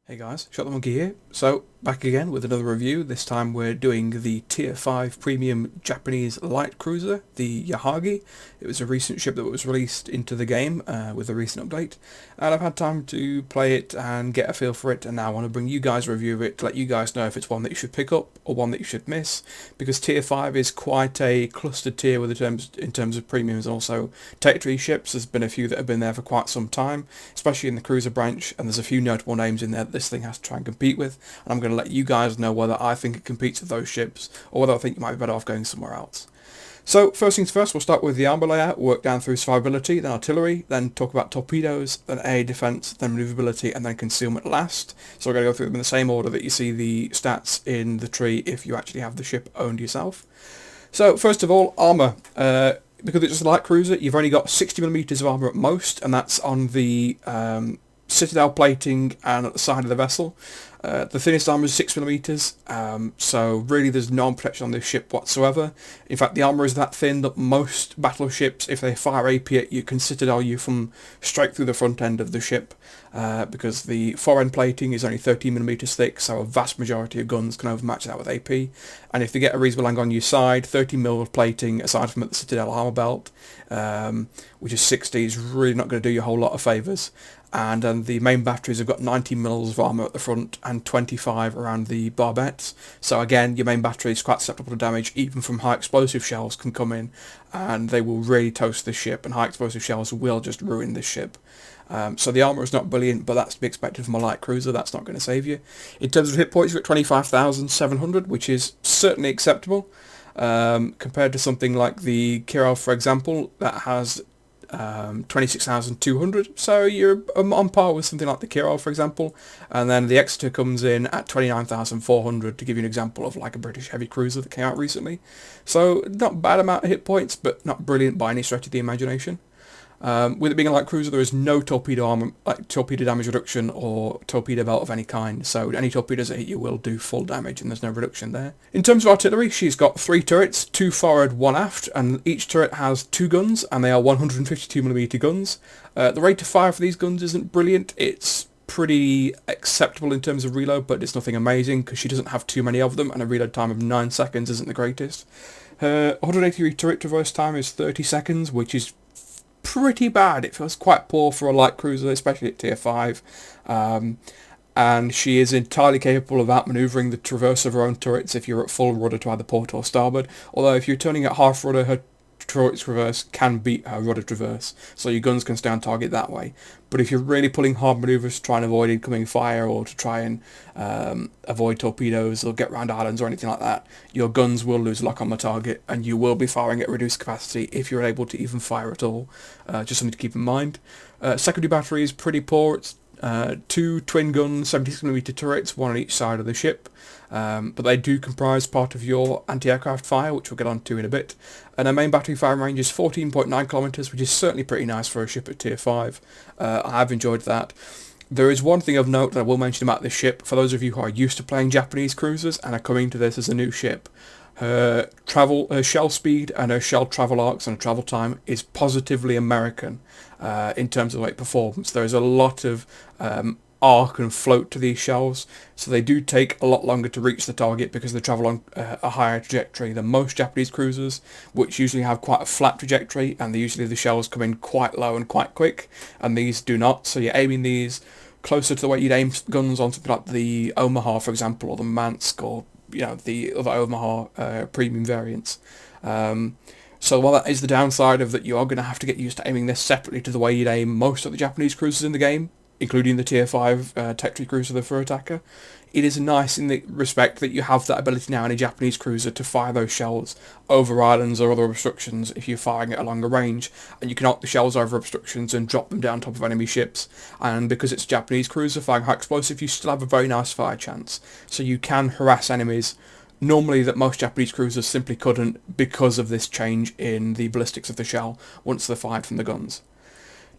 Hey guys, Shot the Monkey here. So, back again with another review. This time we're doing the Tier 5 Premium Japanese Light Cruiser, the Yahagi. It was a recent ship that was released into the game with a recent update. And I've had time to play it and get a feel for it, and now I want to bring you guys a review of it to let you guys know if it's one that you should pick up or one that you should miss. Because Tier 5 is quite a clustered tier with in terms of premiums and also territory ships. There's been a few that have been there for quite some time, especially in the cruiser branch, and there's a few notable names in there that this thing has to try and compete with, and I'm going to let you guys know whether I think it competes with those ships or whether I think you might be better off going somewhere else. So first things first, we'll start with the armour layout, work down through survivability, then artillery, then talk about torpedoes, then air defence, then manoeuvrability, and then concealment last. So we're going to go through them in the same order that you see the stats in the tree if you actually have the ship owned yourself. So first of all, armour. Because it's just a light cruiser, you've only got 60mm of armour at most, and that's on the citadel plating and at the side of the vessel. The thinnest armour is 6mm, so really there's no protection on this ship whatsoever. In fact, the armour is that thin that most battleships, if they fire AP at you, can citadel you from straight through the front end of the ship, because the forend plating is only 13mm thick, so a vast majority of guns can overmatch that with AP. And if they get a reasonable angle on your side, 30mm of plating, aside from at the citadel armour belt, which is 60, is really not going to do you a whole lot of favours. And the main batteries have got 90mm of armour at the front and 25 around the barbettes. So again, your main battery is quite susceptible to damage. Even from high explosive shells can come in and they will really toast this ship, and high explosive shells will just ruin this ship. So the armour is not brilliant, but that's to be expected from a light cruiser. That's not going to save you. In terms of hit points, you're at 25,700, which is certainly acceptable. Compared to something like the Kirov, for example, that has 26,200, so you're on par with something like the Kirov, for example. And then the Exeter comes in at 29,400, to give you an example of like a British heavy cruiser that came out recently. So not bad amount of hit points, but not brilliant by any stretch of the imagination. With it being a light cruiser, there is no torpedo armor, like torpedo damage reduction or torpedo belt of any kind, so any torpedoes that hit you will do full damage and there's no reduction there. In terms of artillery, she's got 3 turrets, 2 forward, 1 aft, and each turret has 2 guns, and they are 152mm guns. The rate of fire for these guns isn't brilliant. It's pretty acceptable in terms of reload, but it's nothing amazing because she doesn't have too many of them, and a reload time of 9 seconds isn't the greatest. Her 180 turret traverse time is 30 seconds, which is pretty bad. It feels quite poor for a light cruiser, especially at tier 5. And she is entirely capable of outmanoeuvring the traverse of her own turrets if you're at full rudder to either port or starboard. Although if you're turning at half rudder, her turret traverse can beat her rudder traverse, so your guns can stay on target that way. But if you're really pulling hard manoeuvres to try and avoid incoming fire, or to try and avoid torpedoes or get round islands or anything like that, your guns will lose lock on the target and you will be firing at reduced capacity if you're able to even fire at all. Just something to keep in mind. Secondary battery is pretty poor. It's 2 twin gun 76mm turrets, 1 on each side of the ship, but they do comprise part of your anti-aircraft fire, which we'll get on to in a bit. And our main battery firing range is 14.9km, which is certainly pretty nice for a ship at tier 5. I have enjoyed that. There is one thing of note that I will mention about this ship. For those of you who are used to playing Japanese cruisers and are coming to this as a new ship, her shell speed and her shell travel arcs and her travel time is positively American in terms of the way it performs. There is a lot of arc and float to these shells, so they do take a lot longer to reach the target because they travel on a higher trajectory than most Japanese cruisers, which usually have quite a flat trajectory, and usually the shells come in quite low and quite quick, and these do not. So you're aiming these closer to the way you'd aim guns on something like the Omaha, for example, or the Mansk, or the other Omaha premium variants. So while that is the downside of that, you are going to have to get used to aiming this separately to the way you'd aim most of the Japanese cruisers in the game, including the tier 5 Tetri cruiser, the Fur Attacker. It is nice in the respect that you have that ability now in a Japanese cruiser to fire those shells over islands or other obstructions if you're firing at a longer range, and you can knock the shells over obstructions and drop them down top of enemy ships. And because it's a Japanese cruiser firing high explosive, you still have a very nice fire chance, so you can harass enemies normally that most Japanese cruisers simply couldn't, because of this change in the ballistics of the shell once they're fired from the guns.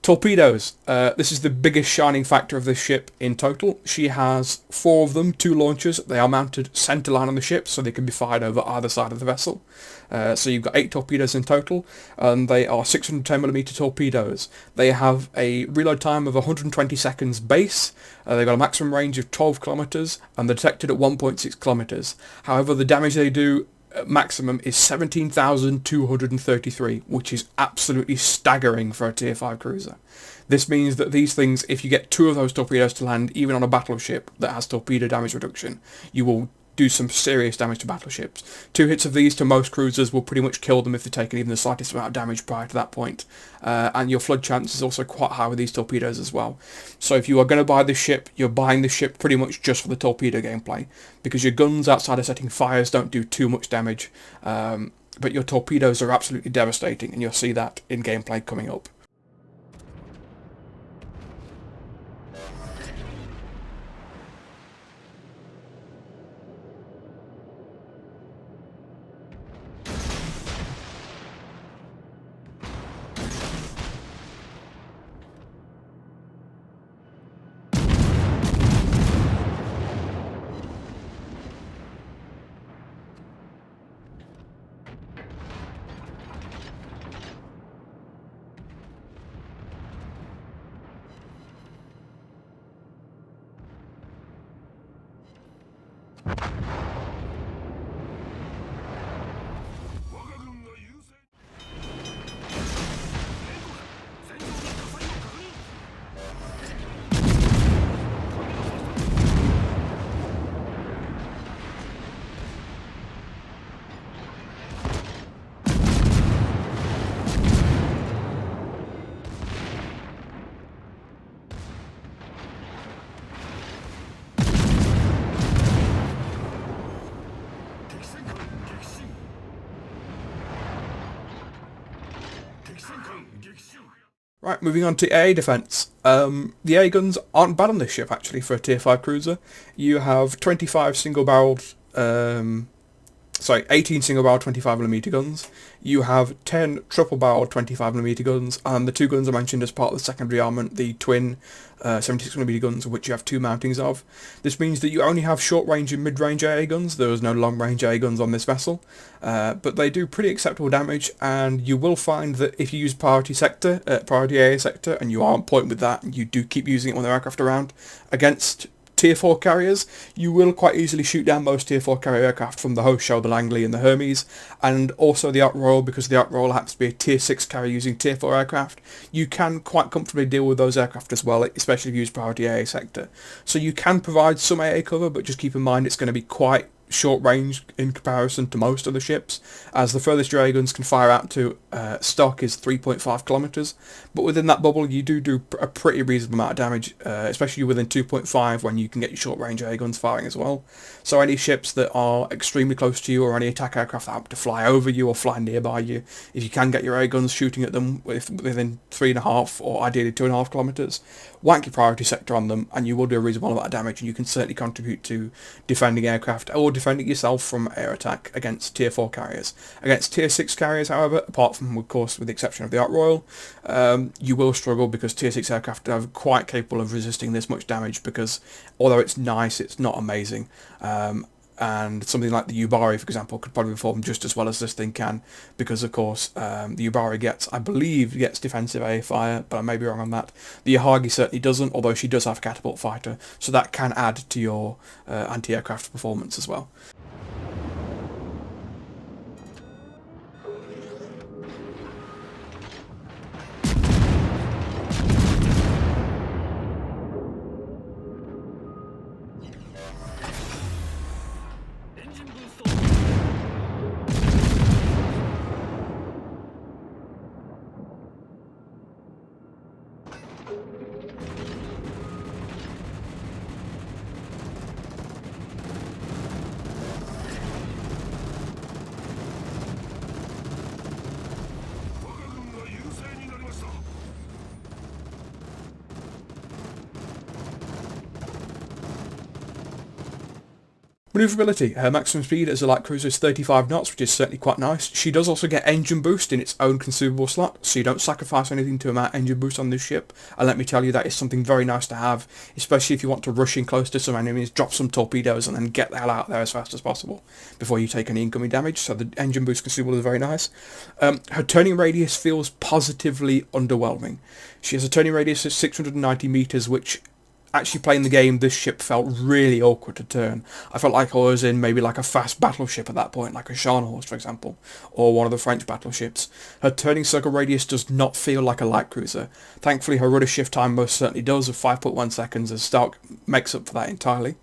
Torpedoes. This is the biggest shining factor of this ship in total. She has 4 of them, 2 launchers. They are mounted centerline on the ship, so they can be fired over either side of the vessel. So you've got 8 torpedoes in total, and they are 610mm torpedoes. They have a reload time of 120 seconds base. They've got a maximum range of 12 kilometers, and they're detected at 1.6 kilometers. However, the damage they do maximum is 17,233, which is absolutely staggering for a tier 5 cruiser. This means that these things, if you get 2 of those torpedoes to land, even on a battleship that has torpedo damage reduction, you will do some serious damage to battleships. 2 hits of these to most cruisers will pretty much kill them if they've taken even the slightest amount of damage prior to that point. And your flood chance is also quite high with these torpedoes as well. So if you are going to buy this ship, you're buying this ship pretty much just for the torpedo gameplay, because your guns outside of setting fires don't do too much damage, but your torpedoes are absolutely devastating, and you'll see that in gameplay coming up. Right, moving on to AA defense. The AA guns aren't bad on this ship actually for a tier 5 cruiser. You have 25 single-barreled, 18 single-barrel 25mm guns. You have 10 triple-barrel 25mm guns, and the 2 guns I mentioned as part of the secondary armament, the twin 76mm guns, which you have 2 mountings of. This means that you only have short-range and mid-range AA guns. There is no long-range AA guns on this vessel, but they do pretty acceptable damage, and you will find that if you use priority AA sector, and you are on point with that, and you do keep using it when there are aircraft around, against tier 4 carriers, you will quite easily shoot down most tier 4 carrier aircraft from the host shell, the Langley and the Hermes, and also the Armour, because the Armour happens to be a tier 6 carrier using tier 4 aircraft. You can quite comfortably deal with those aircraft as well, especially if you use priority AA sector. So you can provide some AA cover, but just keep in mind it's going to be quite short range in comparison to most of the ships, as the furthest your AA guns can fire out to stock is 3.5 kilometers, but within that bubble you do a pretty reasonable amount of damage, especially within 2.5 when you can get your short range AA guns firing as well. So any ships that are extremely close to you, or any attack aircraft that happen to fly over you or fly nearby you, if you can get your AA guns shooting at them within 3.5 or ideally 2.5 kilometers, whack your priority sector on them and you will do a reasonable amount of damage, and you can certainly contribute to defending aircraft or defending yourself from air attack against tier 4 carriers. Against tier 6 carriers, however, apart from, of course, with the exception of the Ark Royal, you will struggle, because tier 6 aircraft are quite capable of resisting this much damage, because although it's nice, it's not amazing. And something like the Yubari, for example, could probably perform just as well as this thing can, because of course the Yubari gets, I believe, defensive AA fire, but I may be wrong on that. The Yahagi certainly doesn't, although she does have a catapult fighter, so that can add to your anti-aircraft performance as well. Manoeuvrability. Her maximum speed as a light cruiser is 35 knots, which is certainly quite nice. She does also get engine boost in its own consumable slot, so you don't sacrifice anything to amount engine boost on this ship. And let me tell you, that is something very nice to have, especially if you want to rush in close to some enemies, drop some torpedoes, and then get the hell out there as fast as possible before you take any incoming damage. So the engine boost consumable is very nice. Her turning radius feels positively underwhelming. She has a turning radius of 690 meters, which actually playing the game, this ship felt really awkward to turn. I felt like I was in maybe like a fast battleship at that point, like a Scharnhorst, for example, or one of the French battleships. Her turning circle radius does not feel like a light cruiser. Thankfully, her rudder shift time most certainly does, of 5.1 seconds, as Stark makes up for that entirely.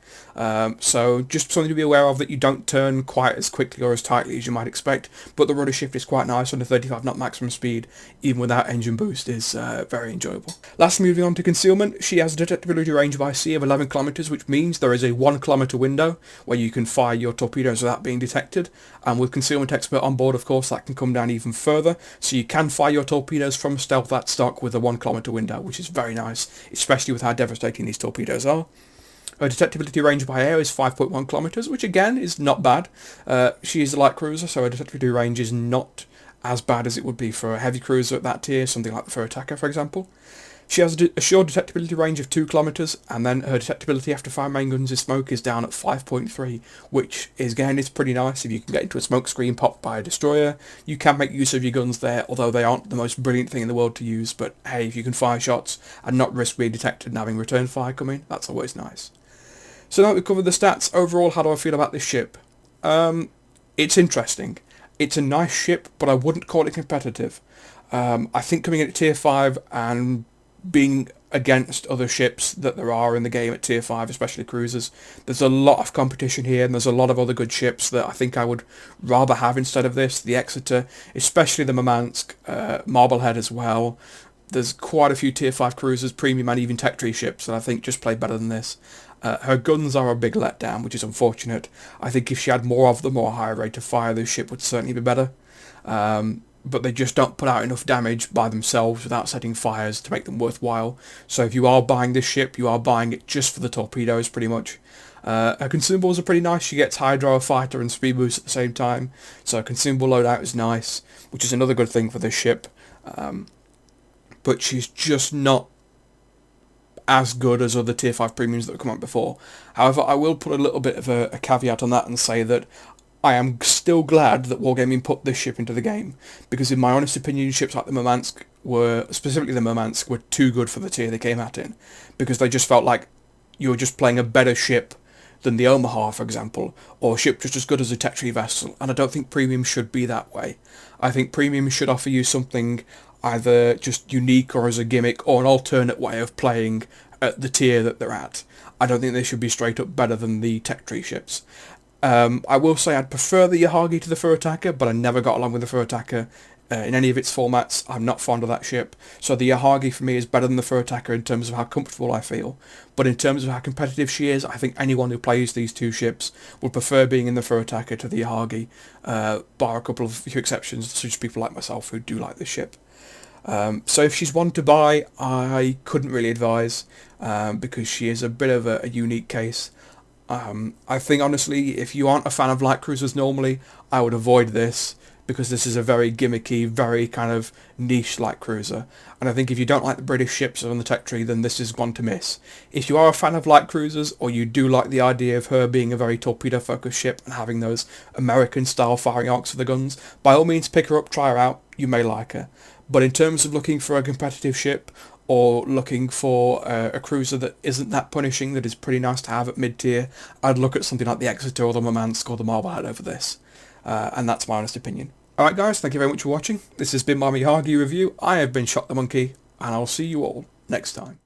So just something to be aware of, that you don't turn quite as quickly or as tightly as you might expect, but the rudder shift is quite nice on the 35 knot maximum speed, even without engine boost, is very enjoyable. Last, moving on to concealment, she has a detectability range by sea of 11 kilometers, which means there is a 1 kilometer window where you can fire your torpedoes without being detected, and with Concealment Expert on board, of course, that can come down even further, so you can fire your torpedoes from stealth at stock with a 1 kilometer window, which is very nice, especially with how devastating these torpedoes are. Her detectability range by air is 5.1 kilometers, which again is not bad. She is a light cruiser, so her detectability range is not as bad as it would be for a heavy cruiser at that tier, something like the Fur Attacker, for example. She has a assured detectability range of 2 kilometers, and then her detectability after 5 main guns in smoke is down at 5.3, which is, again, is pretty nice. If you can get into a smoke screen popped by a destroyer, you can make use of your guns there, although they aren't the most brilliant thing in the world to use. But hey, if you can fire shots and not risk being detected and having return fire coming, that's always nice. So now that we've covered the stats, overall, how do I feel about this ship? It's interesting. It's a nice ship, but I wouldn't call it competitive. I think coming in at tier 5 and being against other ships that there are in the game at tier 5, especially cruisers, there's a lot of competition here, and there's a lot of other good ships that I think I would rather have instead of this. The Exeter, especially the Murmansk, Marblehead as well. There's quite a few tier 5 cruisers, premium and even tech tree ships that I think just play better than this. Her guns are a big letdown, which is unfortunate. I think if she had more of them or a higher rate of fire, this ship would certainly be better. But they just don't put out enough damage by themselves without setting fires to make them worthwhile. So if you are buying this ship, you are buying it just for the torpedoes, pretty much. Her consumables are pretty nice. She gets Hydro, Fighter and Speed Boost at the same time. So her consumable loadout is nice, which is another good thing for this ship. But she's just not as good as other tier 5 premiums that have come out before. However, I will put a little bit of a caveat on that and say that I am still glad that Wargaming put this ship into the game, because in my honest opinion, ships like the Murmansk specifically the Murmansk, were too good for the tier they came out in, because they just felt like you were just playing a better ship than the Omaha, for example, or a ship just as good as a tech tree vessel, and I don't think premium should be that way. I think premium should offer you something either just unique or as a gimmick or an alternate way of playing at the tier that they're at. I don't think they should be straight up better than the tech tree ships. I will say I'd prefer the Yahagi to the Fur Attacker, but I never got along with the Fur Attacker in any of its formats. I'm not fond of that ship. So the Yahagi for me is better than the Fur Attacker in terms of how comfortable I feel. But in terms of how competitive she is, I think anyone who plays these two ships would prefer being in the Fur Attacker to the Yahagi, bar a couple of few exceptions, such as people like myself who do like this ship. So if she's one to buy, I couldn't really advise, because she is a bit of a unique case. I think honestly, if you aren't a fan of light cruisers normally, I would avoid this, because this is a very gimmicky, very kind of niche light cruiser. And I think if you don't like the British ships on the tech tree, then this is one to miss. If you are a fan of light cruisers, or you do like the idea of her being a very torpedo focused ship and having those American style firing arcs for the guns, by all means pick her up, try her out, you may like her. But in terms of looking for a competitive ship, or looking for a cruiser that isn't that punishing, that is pretty nice to have at mid-tier, I'd look at something like the Exeter or the Murmansk or the Marblehead over this. And that's my honest opinion. Alright guys, thank you very much for watching. This has been my Yahagi review. I have been Shot the Monkey, and I'll see you all next time.